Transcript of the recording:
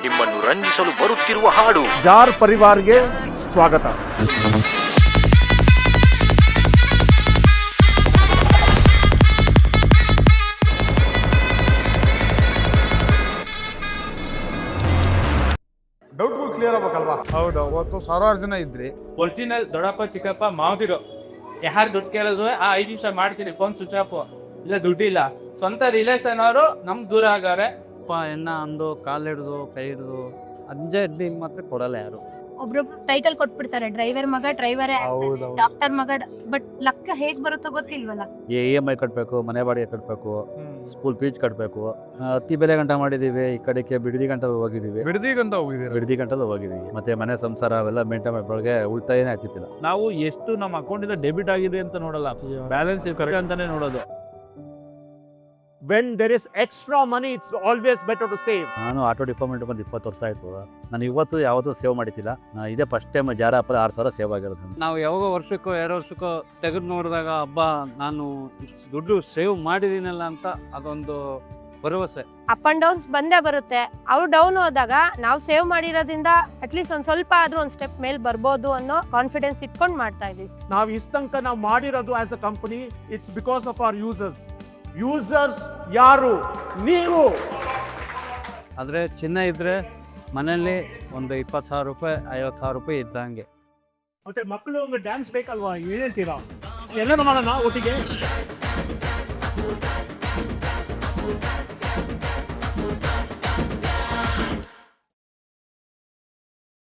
ನಿಮ್ಮನ್ನು ರಂಜಿಸಲು ಬರುತ್ತಿರುವ ಹಾಡು ಜಾರ್ ಪರಿವಾರ್ಗೆ ಸ್ವಾಗತ. ಡೌಟ್ಗಳು ಕ್ಲಿಯರ್ ಆಗ್ಬೇಕಲ್ವಾ? ಹೌದು, ಅವತ್ತು ಸಾವಿರಾರು ಜನ ಇದ್ರಿ. ಒರಿಜಿನಲ್ ದೊಡ್ಡಪ್ಪ ಚಿಕ್ಕಪ್ಪ ಮಾವದಿರು ಯಾರು ದುಡ್ಡು ಕೇಳಿದ್ರು 5 ನಿಮಿಷ ಮಾಡ್ತೀನಿ, ಫೋನ್ ಸ್ವಿಚ್ ಆಫ್, ಇಲ್ಲ ದುಡ್ಡಿಲ್ಲ. ಸ್ವಂತ ರಿಲೇಷನ್ ಅವರು ನಮ್ಗೆ ದೂರ ಆಗಾರೆ. ಎನ್ನ ಅಂದು ಕಾಲು ಹಿಡಿದು ಕೈ ಹಿಡಿದು ಅಂಜೆ ಮಾತ್ರ ಕೊಡಲ್ಲ ಯಾರು. ಒಬ್ರೊಬ್ರು ಟೈಟಲ್ ಕೊಟ್ಬಿಡ್ತಾರೆ, ಡ್ರೈವರ್ ಮಗ ಡ್ರೈವರೇ, ಡಾಕ್ಟರ್ ಮಗ. ಬಟ್ ಲೆಕ್ಕ ಹೇಗ್ ಬರುತ್ತೋ ಗೊತ್ತಿಲ್ವಲ್ಲ. EMI ಕಟ್ಟಬೇಕು, ಮನೆ ಬಾಡಿಗೆ ಕಟ್ಟಬೇಕು, ಸ್ಕೂಲ್ ಫೀಸ್ ಕಟ್ಟಬೇಕು. ಅತಿ ಬೆಲೆ ಗಂಟ ಮಾಡಿದೀವಿ. ಈ ಕಡೆಗೆ ಬಿಡದಿ ಗಂಟ ಹೋಗಿದೀವಿ. ಬಿಡದಿ ಗಂಟಲು ಹೋಗಿದೀವಿ. ಮತ್ತೆ ಮನೆ ಸಂಸಾರ ಅವೆಲ್ಲ ಮೇಂಟೈನ್ ಮಾಡೋಕೆ ಉಳಿತಾಯನೇ ಆಗ್ತಿಲ್ಲ. ನಾವು ಎಷ್ಟು ನಮ್ಮ ಅಕೌಂಟ್ ಇಂದ ಡೆಬಿಟ್ ಆಗಿದೆ ಅಂತ ನೋಡಲ್ಲ, ಬ್ಯಾಲೆನ್ಸ್ ಕರೆಕ್ಟ್ ಅಂತಾನೆ ನೋಡೋದು. When there is extra money, it's always better to save. ನಾನು ಆಟೋ ಡಿಪಾರ್ಟ್ಮೆಂಟ್ ಬಂದು 20 ವರ್ಷ ಆಯ್ತು. ನಾನು ಇವತ್ತು ಯಾವತ್ತೂ ಸೇವ್ ಮಾಡಿದ್ದಿಲ್ಲ. ಇದೇ ಫಸ್ಟ್ ಟೈಮ್ ಜಾರ ಅಪ್ಪ 6,000 ಸೇವ್ ಆಗಿರೋದು. ನಾವು ಯಾವಾಗ ವರ್ಷಕ್ಕೋ 2 ವರ್ಷಕ್ಕೋ ತೆಗೆದು ನೋಡಿದಾಗ ಹಬ್ಬ ನಾನು ದುಡ್ಡು ಸೇವ್ ಮಾಡಿದ್ದೀನಲ್ಲ ಅಂತ ಅದೊಂದು ಭರವಸೆ. ಅಪ್ ಅಂಡ್ ಡೌನ್ಸ್ ಬಂದೇ ಬರುತ್ತೆ. ಅವ್ರು ಡೌನ್ ಹೋದಾಗ ನಾವು ಸೇವ್ ಮಾಡಿರೋದ್ರಿಂದ ಅಟ್ಲೀಸ್ಟ್ ಒಂದ್ ಸ್ವಲ್ಪ ಆದ್ರೂ ಒಂದ್ ಸ್ಟೆಪ್ ಮೇಲ್ ಬರ್ಬೋದು ಅನ್ನೋ ಕಾನ್ಫಿಡೆನ್ಸ್ ಇಟ್ಕೊಂಡು ಮಾಡ್ತಾ ಇದೀವಿ. ನಾವು ಇಷ್ಟಂಕ ನಾವು ಮಾಡಿರೋದು as a company, it's because of our users ಯಾರು? ನೀವು. ಆದರೆ ಚಿನ್ನ ಇದ್ರೆ ಮನೆಯಲ್ಲಿ ಒಂದು 20,000 ರೂಪಾಯಿ 50,000 ರೂಪಾಯಿ ಇದ್ದಂಗೆ. ಮತ್ತೆ ಮಕ್ಕಳು ಡ್ಯಾನ್ಸ್ ಬೇಕಲ್ವಾ? ಏನಂತೀರಾ? ಎಲ್ಲರೂ ಮಾಡೋಣ ಒಟ್ಟಿಗೆ.